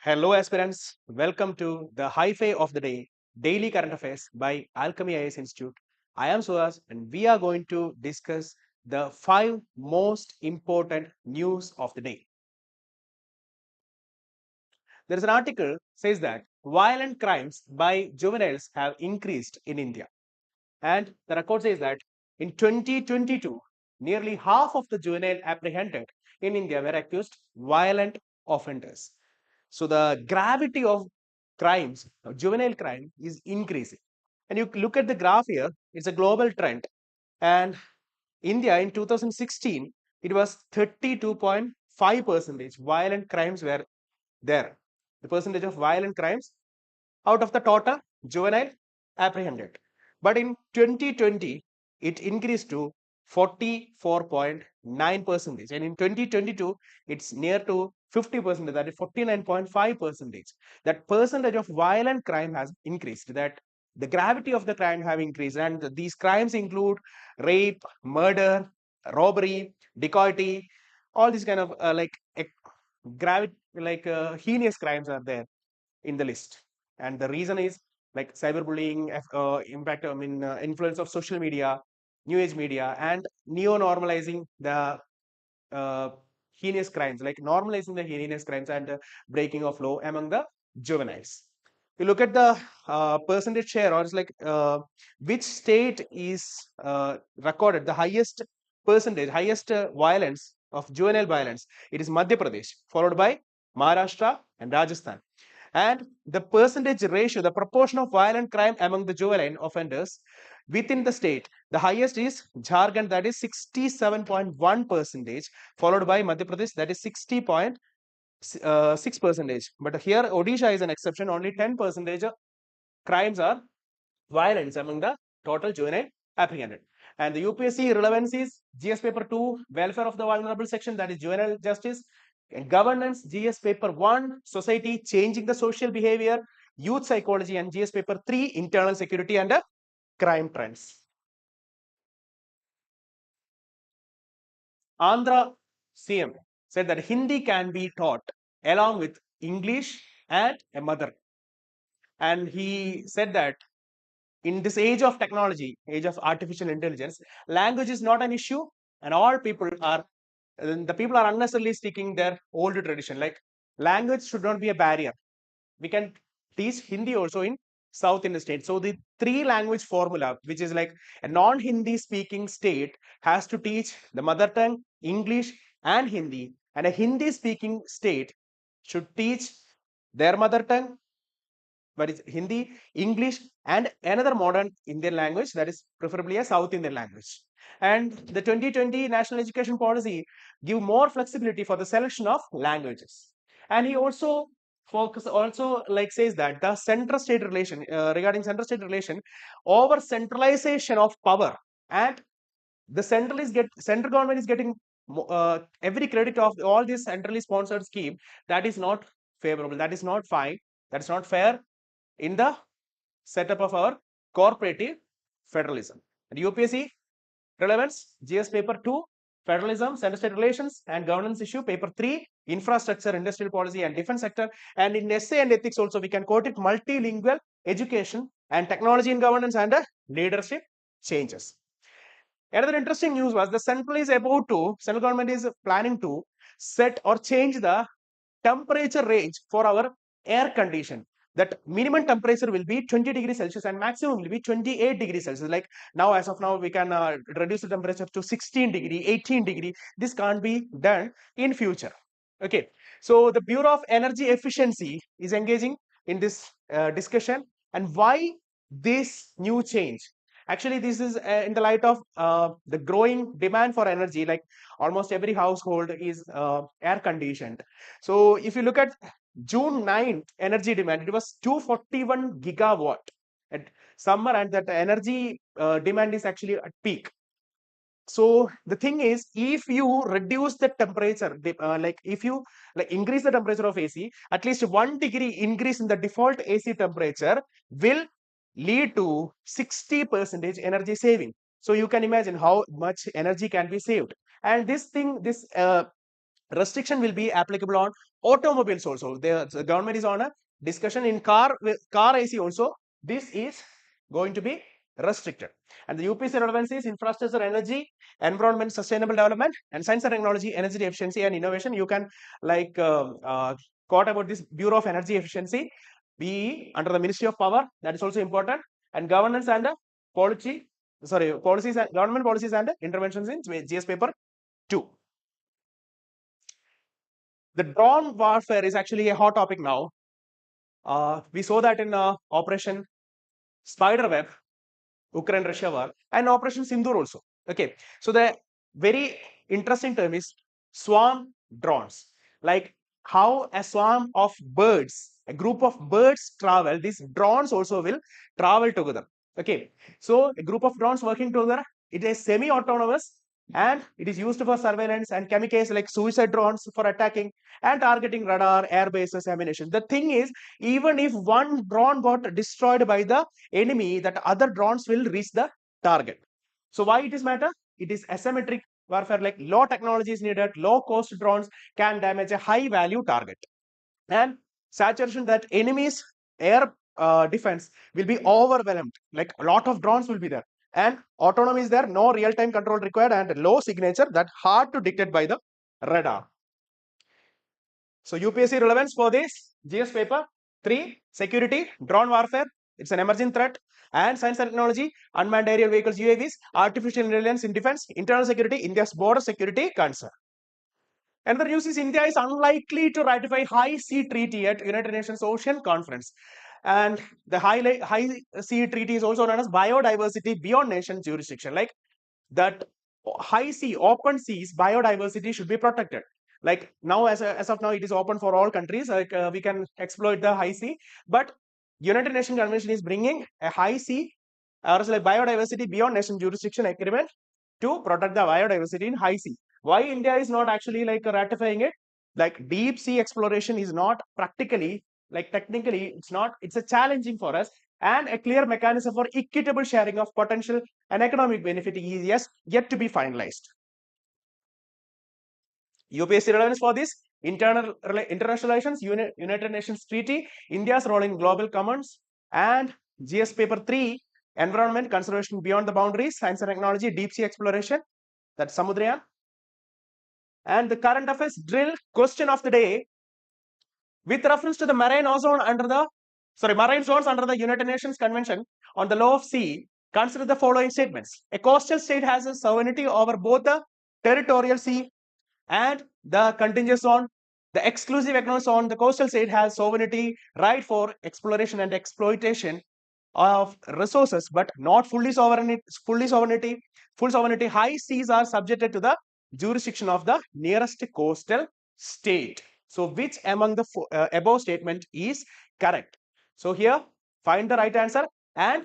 Hello, aspirants. Welcome to the Hi-Fi of the Day, Daily Current Affairs by Alchemy IAS Institute. I am Suhas, and we are going to discuss the five most important news of the day. There is an article says that violent crimes by juveniles have increased in India, and the record says that in 2022, nearly half of the juvenile apprehended in India were accused violent offenders. So the gravity of crimes, juvenile crime is increasing. And you look at the graph here, it's a global trend. And India in 2016, it was 32.5% violent crimes were there. The percentage of violent crimes out of the total juvenile apprehended. But in 2020, it increased to 44.9%. And in 2022, it's near to 50%, that is 49.5%. That percentage of violent crime has increased, that the gravity of the crime have increased. And these crimes include rape, murder, robbery, dacoity, all these kind of heinous crimes are there in the list. And the reason is like cyberbullying, impact, influence of social media, new age media, and neo normalizing the uh, heinous crimes, like normalizing the heinous crimes and breaking of law among the juveniles. You look at the percentage share, or it's like which state is recorded the highest percentage, highest violence of juvenile violence. It is Madhya Pradesh, followed by Maharashtra and Rajasthan. And the percentage ratio, the proportion of violent crime among the juvenile offenders within the state, the highest is Jharkhand, that is 67.1%, followed by Madhya Pradesh, that is 60.6%. But here Odisha is an exception, only 10% crimes are violence among the total juvenile apprehended. And the UPSC relevance is GS paper 2, welfare of the vulnerable section, that is juvenile justice, and governance, GS paper 1, society, changing the social behavior, youth psychology, and GS paper 3, internal security and crime trends. Andhra CM said that Hindi can be taught along with English and a mother. And he said that in this age of technology, age of artificial intelligence, language is not an issue, and all people are the people are unnecessarily sticking their old tradition. Like language should not be a barrier. We can teach Hindi also in South Indian state. So the three language formula, which is like a non-Hindi speaking state, has to teach the mother tongue, English, and Hindi, and a Hindi speaking state should teach their mother tongue, but it's Hindi, English, and another modern Indian language, that is preferably a South Indian language. And the 2020 National Education Policy give more flexibility for the selection of languages. And he also says that the center-state relation, regarding center-state relation, over centralization of power, and the central government is getting every credit of all this centrally sponsored scheme. That is not favorable. That is not fine. That is not fair in the setup of our cooperative federalism. And UPSC relevance, GS paper 2, federalism, center state relations and governance issue, paper 3, infrastructure, industrial policy and defense sector. And in essay and ethics also we can quote it, multilingual education and technology in governance and leadership changes. Another interesting news was the central government is planning to set or change the temperature range for our air condition. That minimum temperature will be 20 degrees Celsius and maximum will be 28 degrees Celsius. Like now, as of now, we can reduce the temperature to 16 degree, 18 degree. This can't be done in future. Okay. So the Bureau of Energy Efficiency is engaging in this discussion. And why this new change? Actually, this is in the light of the growing demand for energy. Like almost every household is air conditioned. So if you look at June 9 energy demand, it was 241 gigawatt at summer, and that energy demand is actually at peak. So the thing is, if you reduce the temperature, like if you like increase the temperature of AC, at least 1 degree increase in the default AC temperature will lead to 60% energy saving. So you can imagine how much energy can be saved. And this restriction will be applicable on automobiles also. The government is on a discussion in car AC also. This is going to be restricted. And the UPSC relevance is infrastructure, energy, environment, sustainable development, and science and technology, energy efficiency and innovation. You can like quote about this Bureau of Energy Efficiency, BE under the Ministry of Power. That is also important. And governance and policies and government policies and interventions in GS paper 2. The drone warfare is actually a hot topic now. We saw that in Operation Spiderweb, Ukraine-Russia war, and Operation Sindoor also. Okay, so the very interesting term is swarm drones. Like how a swarm of birds, a group of birds travel, these drones also will travel together. Okay, so a group of drones working together, it is semi-autonomous and it is used for surveillance and chemicals like suicide drones for attacking and targeting radar, air bases, ammunition. The thing is, even if one drone got destroyed by the enemy, that other drones will reach the target. So why it is matter? It is asymmetric warfare, like low technology is needed, low cost drones can damage a high value target. And saturation that enemies air defense will be overwhelmed, like a lot of drones will be there. And autonomy is there, no real-time control required, and low signature that hard to detect by the radar. So UPSC relevance for this GS paper 3, security, drone warfare, it's an emerging threat, and science and technology, unmanned aerial vehicles, UAVs, artificial intelligence in defense, internal security, India's border security concern. Another news is India is unlikely to ratify High Sea Treaty at United Nations Ocean Conference. And the High Sea Treaty is also known as biodiversity beyond nation jurisdiction. Like that high sea, open seas, biodiversity should be protected. Like now, as of now, it is open for all countries. Like we can exploit the high sea, but United Nations Convention is bringing a high sea or like biodiversity beyond nation jurisdiction agreement to protect the biodiversity in high sea. Why India is not actually like ratifying it? Like deep sea exploration is not practically, like technically, it's a challenging for us, and a clear mechanism for equitable sharing of potential and economic benefit is yet to be finalized. UPSC relevance for this international relations, United Nations Treaty, India's role in global commons, and GS paper 3, environment, conservation beyond the boundaries, science and technology, deep sea exploration, that's Samudrayan. And the current affairs drill question of the day, with reference to the marine zones under the United Nations Convention on the Law of Sea, consider the following statements. A coastal state has a sovereignty over both the territorial sea and the contingent zone. The exclusive economic zone, the coastal state has sovereignty right for exploration and exploitation of resources, but not full sovereignty. High seas are subjected to the jurisdiction of the nearest coastal state. So which among the above statement is correct? So here find the right answer and